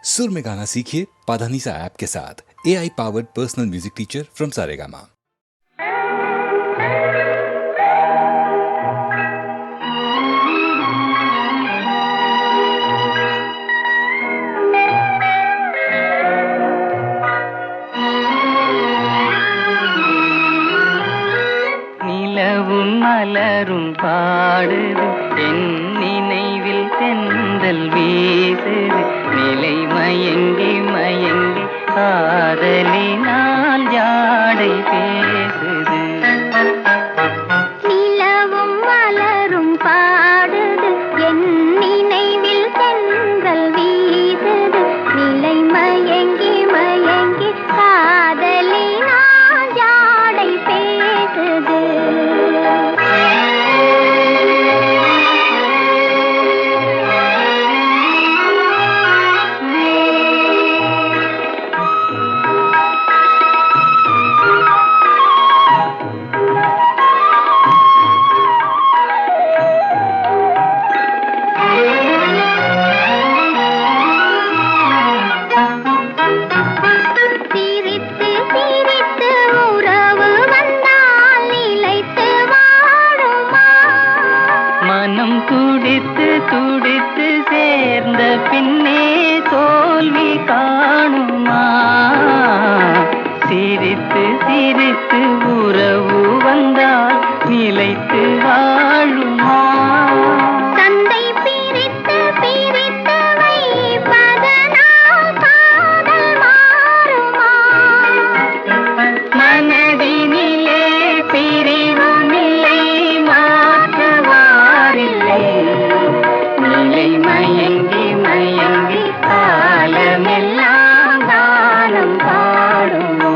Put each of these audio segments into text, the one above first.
सुर में गाना सीखिए पाधानीसा ऐप के साथ। AI powered personal music teacher from Saregama. நிலவும் மலரும் பாடுது என் நினைவில் தென்றல் வீசுது நிலை மயங்கி மயங்கி காதலினால் ஜாடை பேசுது. நிலவும் மலரும் பாடுது என் நினைவில் தென்றல் வீசுது நிலை மயங்கி மயங்கி காதலினால் ஜாடை பேசுது. மனம் துடித்து துடித்து சேர்ந்த பின்னே தோல்வி காணுமா? சிரித்து சிரித்து உறவு வந்தால் நிலைத்து வாழுமா? தந்தை பிரித்து பிரித்து வைப்பதனால் காதல் மாறுமா? மனதினிலே பிரிவுமில்லை மாற்றுவாரில்லை நிலை மயங்கி மயங்கி காலமெல்லாம் காலம் பாடுமோ?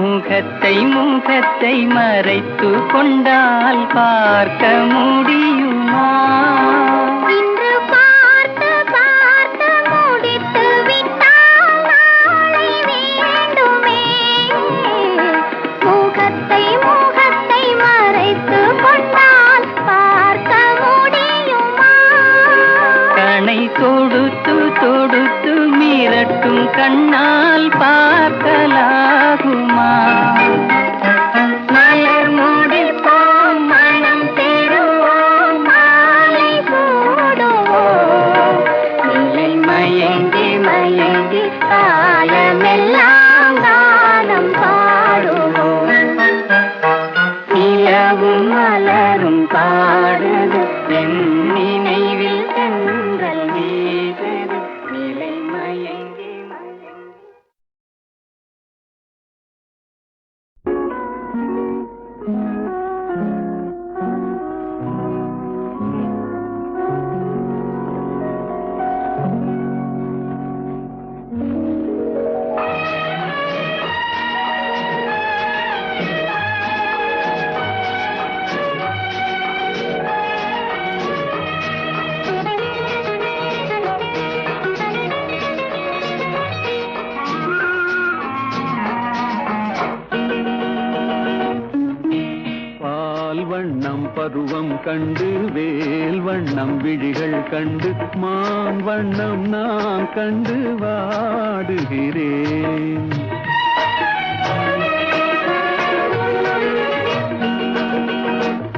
முகத்தை முகத்தை மறைத்து கொண்டால் பார்க்க முடியுமா? இன்று பார்த்து பார்த்து முடித்து விட்டால் நாளை வேண்டுமே. முகத்தை முகத்தை மறைத்து கொண்டால் பார்க்க முடியுமா? கணை தொடுத்து தொடுத்து மிரட்டும் கண்ணால் பார்க்கலாகுமா? மலர் முடிப்போம் மனம் பெறுவோம் மாலை சூடுவோம் நிலை மயங்கி மயங்கி காலமெல்லாம் காலம் பாடுவோம். நிலவும் மலரும் பாடுது என் நினைவில் தென்றல் வீசுது நிலை மயங்கி மயங்கி. வண்ணம் பருவம் கண்டு வேல் வண்ணம் விழிகள் கண்டு மான் வண்ணம் நான் கண்டு வாடுகிறேன்.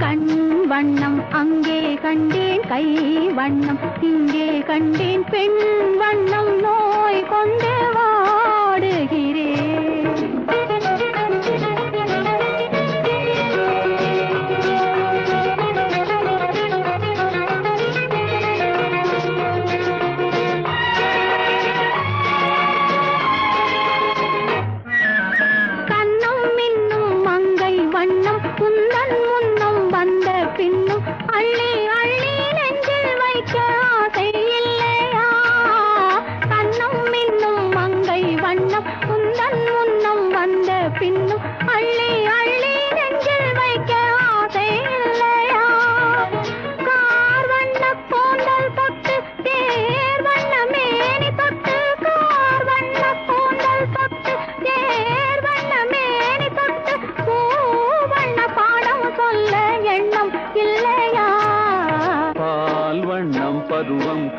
கண் வண்ணம் அங்கே கண்டேன் கை வண்ணம் இங்கே கண்டேன் பெண் வண்ணம் நோய் கொண்டு வாடுகிறேன். கண்ணும் மின்னும் மங்கை வண்ணம் குந்தன் முன்னம் வந்த பின்னும் அள்ளி அள்ளி நெஞ்சில் வைக்க ஆசை இல்லையா? கண்ணும் மின்னும் மங்கை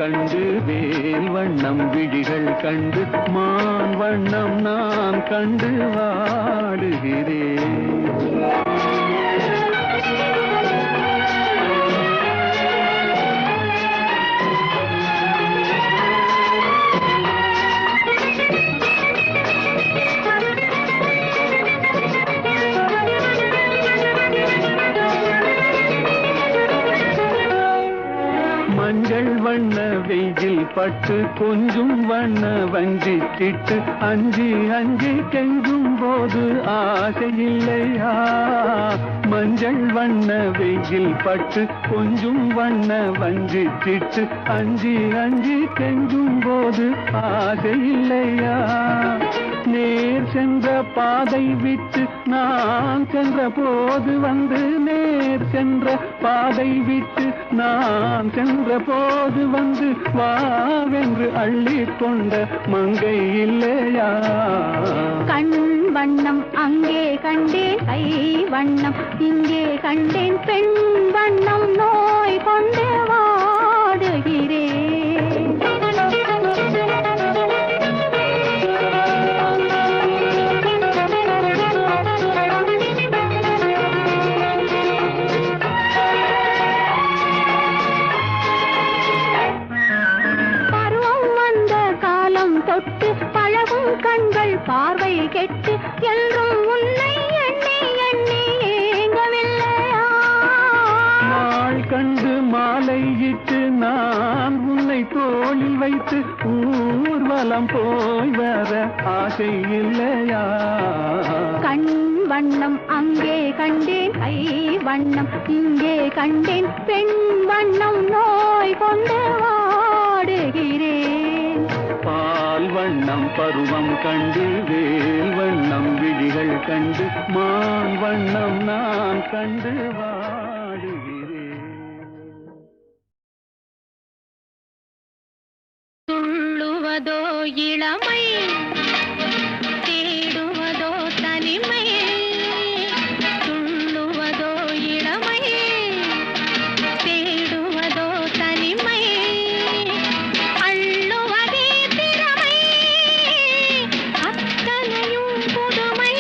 கண்டு வேல் வண்ணம் விழிகள் கண்டு மான் வண்ணம் நான் கண்டு வாடுகிறேன். மஞ்சள் வண்ண வெயில் பட்டு கொஞ்சம் வண்ண வஞ்சி சிட்டு அஞ்சி அஞ்சி கெஞ்சும் போது ஆசை இல்லையா? மஞ்சள் வண்ண வெயில் பட்டு கொஞ்சம் வண்ண வஞ்சி சிட்டு அஞ்சி அஞ்சி கெஞ்சும் போது ஆசை இல்லையா? நேர் சென்ற பாதை விட்டு நான் சென்ற போது வந்து நேர் சென்ற பாதை விட்டு நான் சென்ற போது வந்து வாவென்று அள்ளி கொண்ட மங்கை இல்லையா? கண் வண்ணம் அங்கே கண்டேன், கை வண்ணம் இங்கே கண்டேன், பெண் வண்ணம் நோய் கொண்டு வாடுகிறேன். தொட்டு பழகும் கண்கள் பார்வை கெட்டு என்றும் உன்னை எண்ணி எண்ணி ஏங்கவில்லையா? நாள் கண்டு மாலையிட்டு நான் உன்னை தோளில் வைத்து ஊர்வலம் போய் வர ஆசை இல்லையா? கண் வண்ணம் அங்கே கண்டேன், கை வண்ணம் இங்கே கண்டேன், பெண் வண்ணம் நோய் கொண்டு வாடுகிறேன். பால் வண்ணம் பருவம் கண்டு வேல் வண்ணம் விழிகள் கண்டு மான் வண்ணம் நான் கண்டு வாடுகிறேன். துள்ளுவதோ இளமை, தேடுவதோ தனிமை, துள்ளுவதோ இளமை, தேடுவதோ தனிமை, அள்ளுவதே திறமை, அத்தனையும் புதுமை.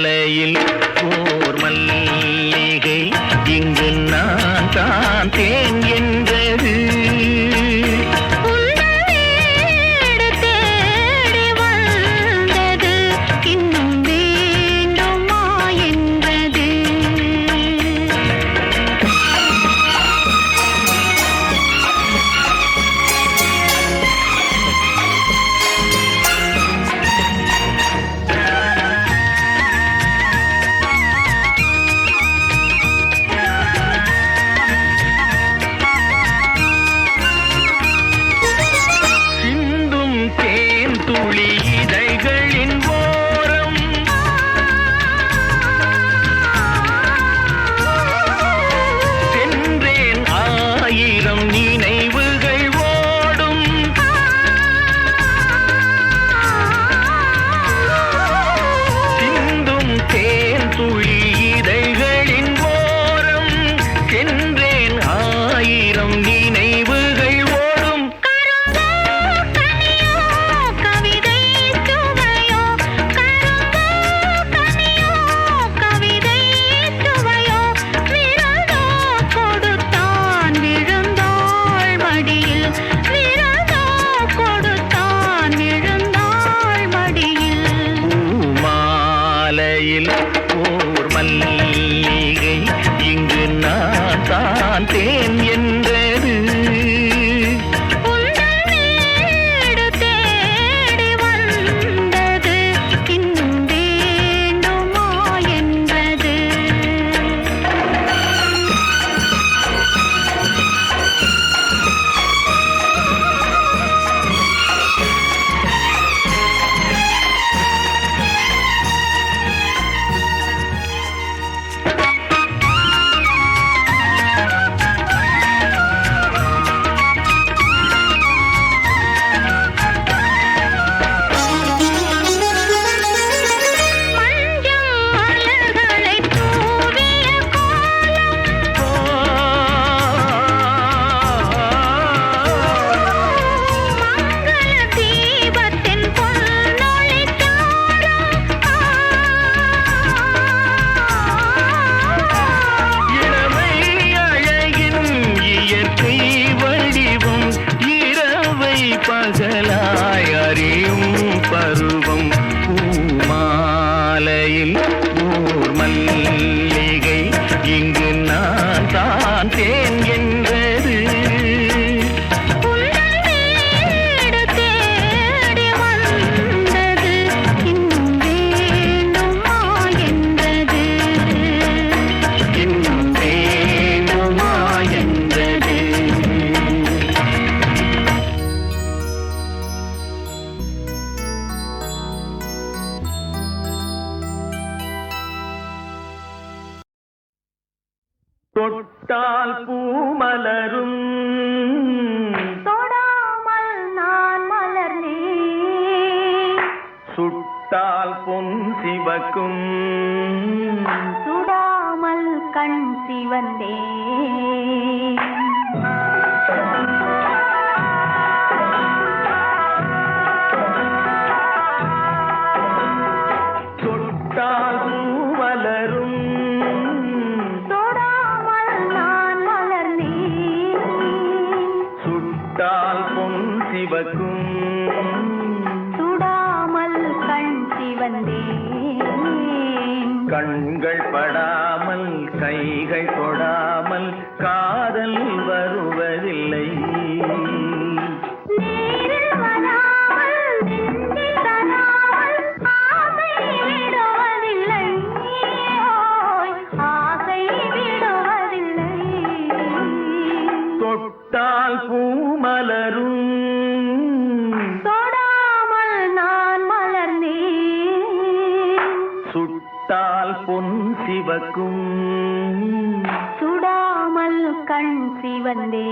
மாலையில் ஓர் மல்லிகை இங்கு நான் தான் தேன் என்றது. உன்னை தேடி வந்தது இன்னும் வேண்டுமா என்றது. சிந்தும் தேன் துளி இதழ்களின் ஓரம் சென்றேன் ஆயிரம் நினைவுகள் ஓடும். சிந்தும் தேன் துளி இதழ்களின் ஓரம் சென்றேன் ஆயிரம் நினைவுகள் ஓடும். கனியோ கவிதை சுவையோ கரும்போ கனியோ கவிதை சுவையோ விரதோ கொடுத்தான் விழுந்தாள் மடியில் விரதோ கொடுத்தான் விழுந்தாள் மடியில். பூமாலையில் ஓர் மல்லிகை இங்கு நான் தான் தேன் என்றது. உன்னை தேடி வந்தது இன்னும் வேண்டுமா என்றது. மஞ்சள் மலர்களை தூவிய கோலம் மங்கள தீபத்தின் பொன்னொளி இளமை அழகின் இயற்கை வடிவம் இரவை பகலாய் அறியும் பருவம். பூமாலையில் ஓர் மல்லிகை இங்கு நான் தான் தேன் என்றது. உன்னை தேடி வந்தது இன்னும் வேண்டுமா என்றது. இன்னும் வேண்டுமா என்றது. தொட்டால் பூமலரும் தொடாமல் நான் மலர்ந்தேன் சுட்டால் பொன் சிவக்கும் சுடாமல் கண் சிவந்தேன் தொட்டால் பூமலரும் தொடாமல் நான் மலர்ந்தேன் சுட்டால் பொன் சிவக்கும் சுடாமல் கண் சிவந்தேன் கண்கள் படாமல் கைகள் தொடாமல் காதல் வருவதில்லை. நீரில் வராமல் நெஞ்சில் தராமல் ஆசை விடுவதில்லை ஓய், ஆசை விடுவதில்லை தொட்டால் பூமலரும் தொடாமல் நான் மலர்ந்தேன் சுட்டால் பொன் சிவக்கும் சுடாமல் கண் சிவந்தேன்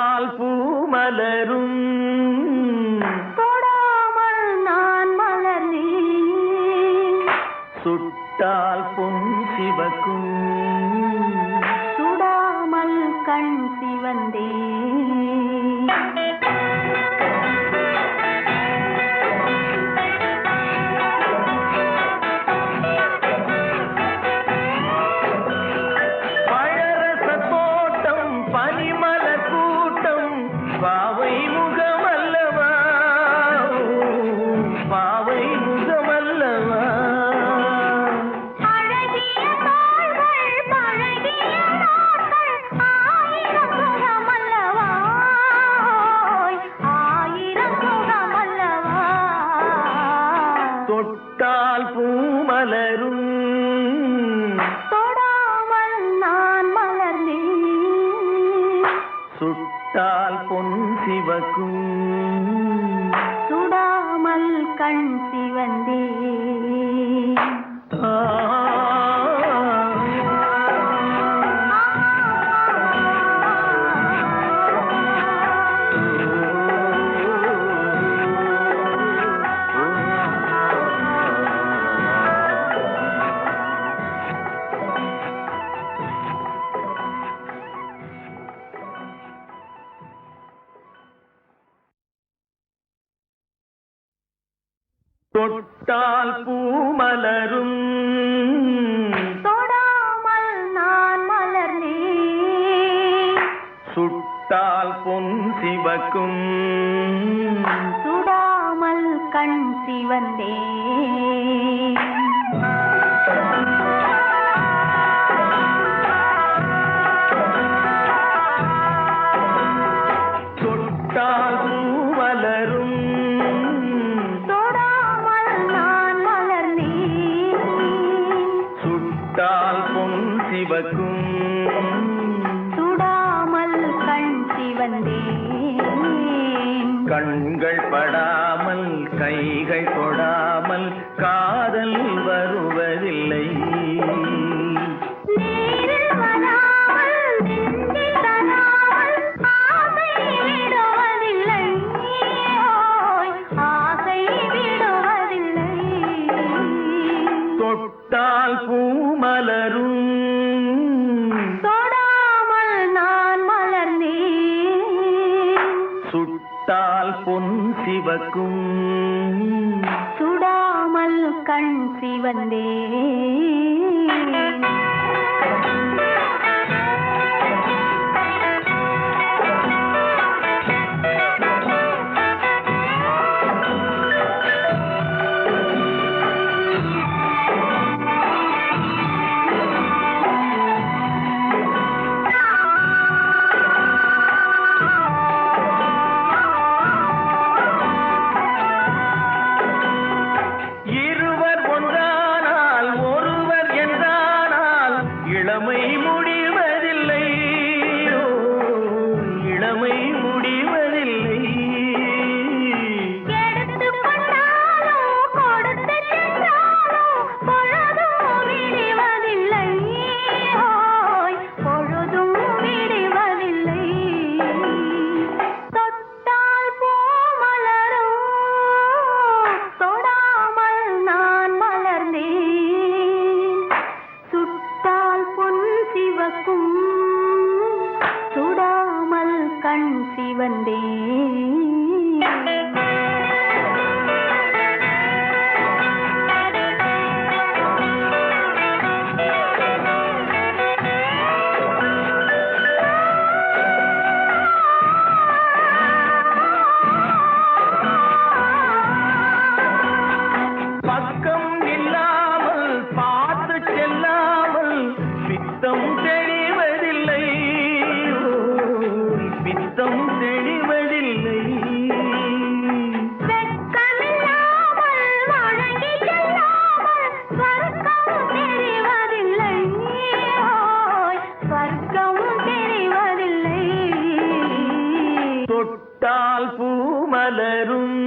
தொட்டால் பூ மலரும் தொடாமல் நான் மலர்ந்தேன் சுட்டால் பொன் சிவக்கும் சுடாமல் கண் சிவந்தேன் பழரச தோட்டம் பனிமல கூட்டம் பாவை முகமல்லவா பாவை முகமல்லவா அழகிய தாள்கள் பழகிய நாட்கள் ஆயிரம் சுகமல்லவா ஆயிரம் சுகமல்லவா தொட்டால் பூ மலரும் தொடாமல் நான் மலர்ந்தேன் சுட்டால் பொன் சிவக்கும் சுடாமல் கண் சிவந்தேன் ஆ. தொட்டால் பூ மலரும் தொடாமல் நான் மலர்ந்தேன் சுட்டால் பொன் சிவக்கும் சுடாமல் கண் சிவந்தேன் தொட்டால் பூ மலரும் தொடாமல் நான் மலர்ந்தேன் சுட்டால் பொன் சிவக்கும் சுடாமல் கண் சிவந்தேன் கண்கள் படாமல் கைகள் தொடாமல் காதல் வருவதில்லை நேரில் வராமல் நெஞ்சில் தராமல் ஆசை விடுவதில்லை ஓய், ஆசை விடுவதில்லை தொட்டால் பூ மலரும் தொடாமல் நான் மலர்ந்தேன் சுட்டால் பொன் சிவக்கும் சுடாமல் கண் சிவந்தேன் இருவர் ஒன்றானால் ஒருவர் என்றானால் இளமை முடிவதில்லை ஓ, இளமை முடிவதில்லை எடுத்துக் கொண்டாலும் கொடுத்து சென்றாலும் பொழுதும் விடுவதில்லை ஓய், பொழுதும் விடுவதில்லை தொட்டால் பூ மலரும் தொடாமல் நான் மலர்ந்தேன் சுட்டால் பொன் சிவக்கும் சுடாமல் கண் சிவந்தேன் பக்கம் இல்லாமல் பார்த்து செல்லாமல் பித்தம் தெளிவதில்லை ஓ, பித்தம் தெளிவதில்லை வெட்கமில்லாமல் வழங்கி செல்லாமல் ஸ்வர்க்கம் தெரிவதில்லை ஓய், ஸ்வர்க்கம் தெரிவதில்லை தொட்டால் பூ மலரும்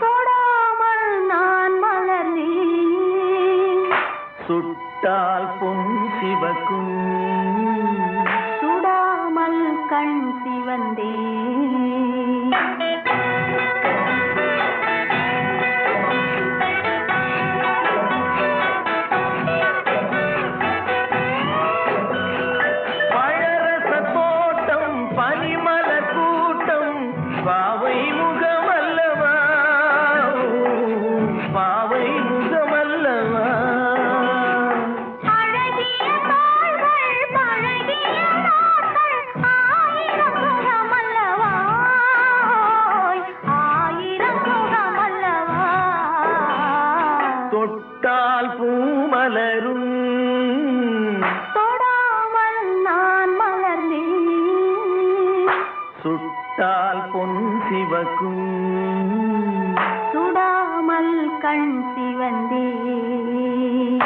தொடாமல் நான் மலர்ந்தேன் சுட்டால் பொன் சிவக்கும் சுடாமல் கண் சிவந்தேன். பழரச தோட்டம் பனிமல கூட்டம் பாவை முகமல்லவா, பாவை முகமல்லவா. அழகிய தாள்கள் பழகிய நாட்கள் ஆயிரம் சுகமல்லவா, ஆயிரம் சுகமல்லவா. தொட்டால் பூமலரும் தொடாமல் நான் மலர்ந்தேன், சுட்டால் பொன் சிவக்கும். சுடாமல் கண் சிவந்தேன்.